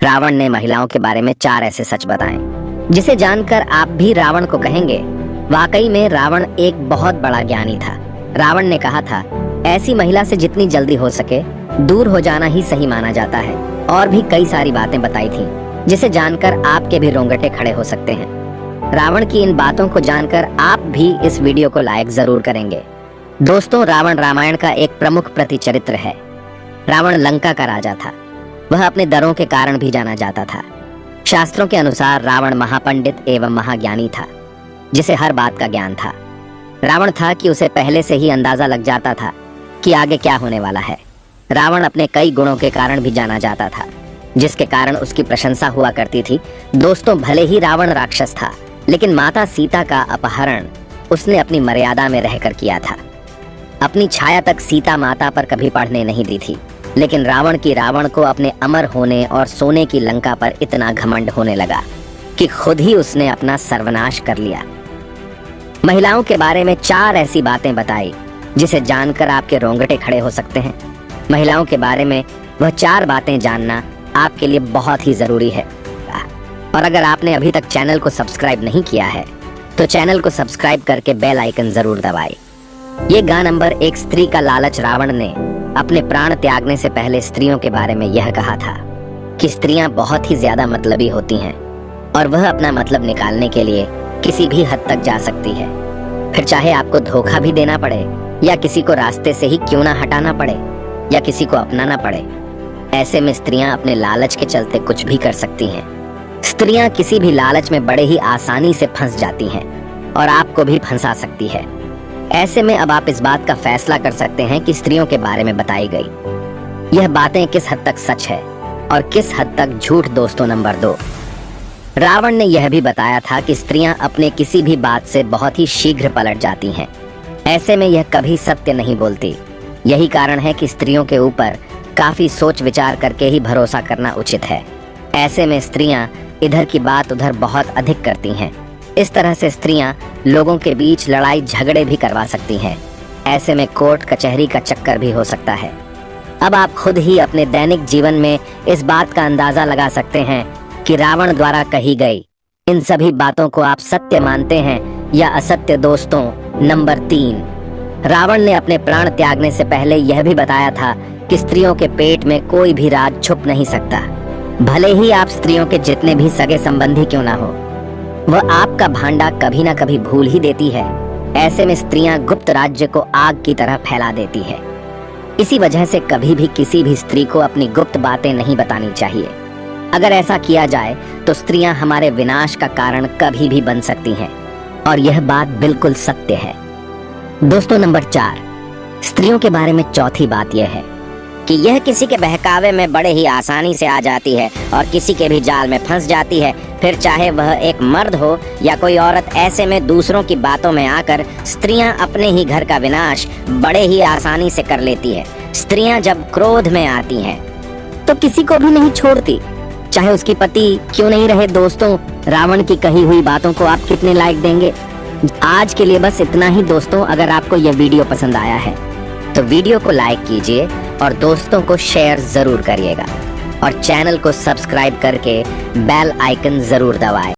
रावण ने महिलाओं के बारे में 4 ऐसे सच बताए जिसे जानकर आप भी रावण को कहेंगे, वाकई में रावण एक बहुत बड़ा ज्ञानी था। रावण ने कहा था, ऐसी महिला से जितनी जल्दी हो सके दूर हो जाना ही सही माना जाता है। और भी कई सारी बातें बताई थी जिसे जानकर आपके भी रोंगटे खड़े हो सकते हैं। रावण की इन बातों को जानकर आप भी इस वीडियो को लाइक जरूर करेंगे। दोस्तों, रावण रामायण का एक प्रमुख प्रतिचरित्र है। रावण लंका का राजा था। वह अपने दरों के कारण भी जाना जाता था। शास्त्रों के अनुसार रावण महापंडित एवं महाज्ञानी था, जिसे हर बात का ज्ञान था। रावण था कि उसे पहले से ही अंदाजा लग जाता था कि आगे क्या होने वाला है। रावण अपने कई गुणों के कारण भी जाना जाता था, जिसके कारण उसकी प्रशंसा हुआ करती थी। दोस्तों, भले ही रावण राक्षस था, लेकिन माता सीता का अपहरण उसने अपनी मर्यादा में रहकर किया था। अपनी छाया तक सीता माता पर कभी पड़ने नहीं दी थी। लेकिन रावण को अपने अमर होने और सोने की लंका पर इतना घमंड होने लगा कि खुद ही उसने अपना सर्वनाश कर लिया। महिलाओं के बारे में 4 ऐसी बातें बताई जिसे जानकर आपके रोंगटे खड़े हो सकते हैं। महिलाओं के बारे में वह 4 बातें जानना आपके लिए बहुत ही जरूरी है। और अगर आपने अभी तक चैनल को सब्सक्राइब नहीं किया है तो चैनल को सब्सक्राइब करके बेल आइकन जरूर दबाएं। ये गा नंबर 1, स्त्री का लालच। रावण ने अपने प्राण त्यागने से पहले स्त्रियों के बारे में यह कहा था कि स्त्रियां बहुत ही ज्यादा मतलबी होती हैं और वह अपना मतलब निकालने के लिए किसी भी हद तक जा सकती है। फिर चाहे आपको धोखा भी देना पड़े या किसी को रास्ते से ही क्यों ना हटाना पड़े या किसी को अपनाना पड़े, ऐसे में स्त्रियां अपने लालच के चलते कुछ भी कर सकती हैं। स्त्रियां किसी भी लालच में बड़े ही आसानी से फंस जाती हैं और आपको भी फंसा सकती है। ऐसे में अब आप इस बात का फैसला कर सकते हैं कि स्त्रियों के बारे में बताई गई यह बातें किस हद तक सच है और किस हद तक झूठ। दोस्तों, नंबर 2, रावण ने यह भी बताया था कि स्त्रियां अपने किसी भी बात से बहुत ही शीघ्र पलट जाती हैं। ऐसे में यह कभी सत्य नहीं बोलती। यही कारण है कि स्त्रियों के ऊपर काफी सोच विचार करके ही भरोसा करना उचित है। ऐसे में स्त्रियां इधर की बात उधर बहुत अधिक करती हैं। इस तरह से स्त्रियां लोगों के बीच लड़ाई झगड़े भी करवा सकती हैं। ऐसे में कोर्ट कचहरी का चक्कर भी हो सकता है। अब आप खुद ही अपने दैनिक जीवन में इस बात का अंदाजा लगा सकते हैं कि रावण द्वारा कही गई इन सभी बातों को आप सत्य मानते हैं या असत्य। दोस्तों, नंबर 3, रावण ने अपने प्राण त्यागने से पहले यह भी बताया था कि स्त्रियों के पेट में कोई भी राज छुप नहीं सकता। भले ही आप स्त्रियों के जितने भी सगे संबंधी क्यों ना हो, वह आपका भांडा कभी ना कभी भूल ही देती है। ऐसे में स्त्रियां गुप्त राज्य को आग की तरह फैला देती है। इसी वजह से कभी भी किसी भी स्त्री को अपनी गुप्त बातें नहीं बतानी चाहिए। अगर ऐसा किया जाए तो स्त्रियां हमारे विनाश का कारण कभी भी बन सकती हैं और यह बात बिल्कुल सत्य है। दोस्तों, नंबर 4, स्त्रियों के बारे में चौथी बात यह है कि यह किसी के बहकावे में बड़े ही आसानी से आ जाती है और किसी के भी जाल में फंस जाती है। फिर चाहे वह एक मर्द हो या कोई औरत, ऐसे में दूसरों की बातों में आकर स्त्रियां अपने ही घर का विनाश बड़े ही आसानी से कर लेती है। स्त्रियां जब क्रोध में आती हैं तो किसी को भी नहीं छोड़ती, चाहे उसकी पति क्यों नहीं रहे। दोस्तों, रावण की कही हुई बातों को आप कितने लाइक देंगे? आज के लिए बस इतना ही। दोस्तों, अगर आपको यह वीडियो पसंद आया है तो वीडियो को लाइक कीजिए और दोस्तों को शेयर जरूर करिएगा और चैनल को सब्सक्राइब करके बेल आइकन जरूर दबाएं।